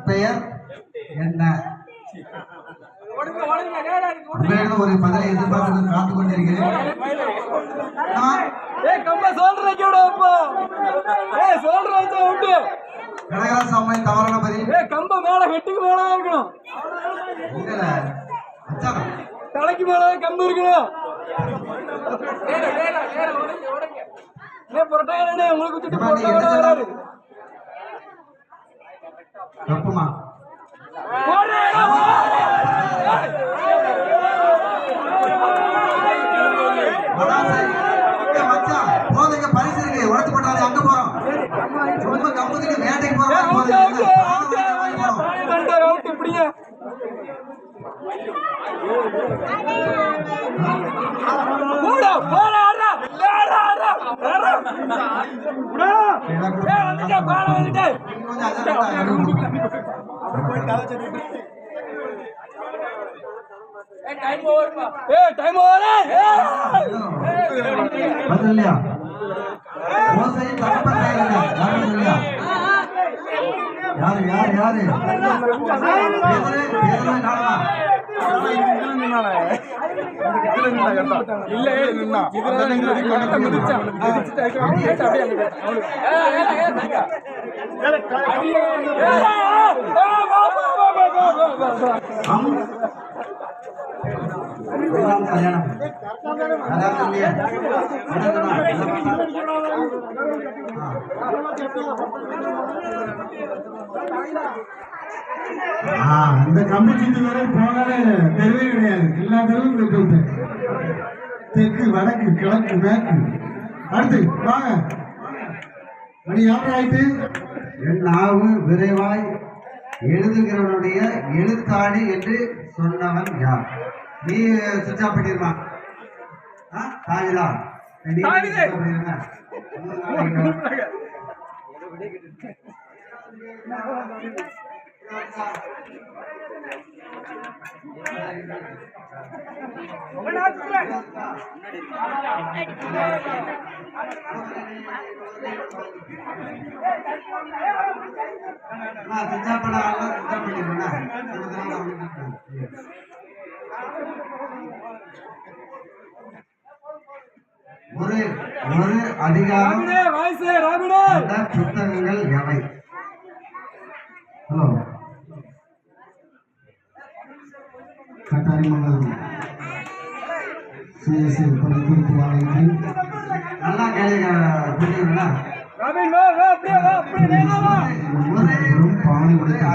நற்பெயர் என்ன? ஒரு பதிலை எதிர்பார்த்து காத்து கொண்டிருக்கிறேன். கடகராசாமி தவறான பதில். கம்ப மேல வெட்டுக்கு மேல இருக்கணும், தலைக்கு மேல கம்பு இருக்கணும். உங்களுக்கு தப்புமா? போதைங்க பரிசு இருக்கு, உடச்சு போட்டாலே அங்க போறோம். ரொம்ப கம்பத்துக்கு வேட்டைக்கு போறோம். இந்த கம்பி சுத்தி வரை போனாலே தெருவே கிடையாது. எல்லா தெருவும் தெற்கு, வடக்கு, கிழக்கு, மேற்கு. அடுத்து வாங்க, மணி 6 ஆயிட்டு. என் நாவு விரைவாய் எழுதுகிறவனுடைய எழுத்தாடி என்று சொன்னவன் யார்? நீ சுவிட்ச் ஆஃப் பண்ணிருப்பான். தாவிதா ஒரு அதிகாரம் புத்தகங்கள் எவை? ஹலோ கட்டாரி மங்கலம் நல்லா கேளுங்க.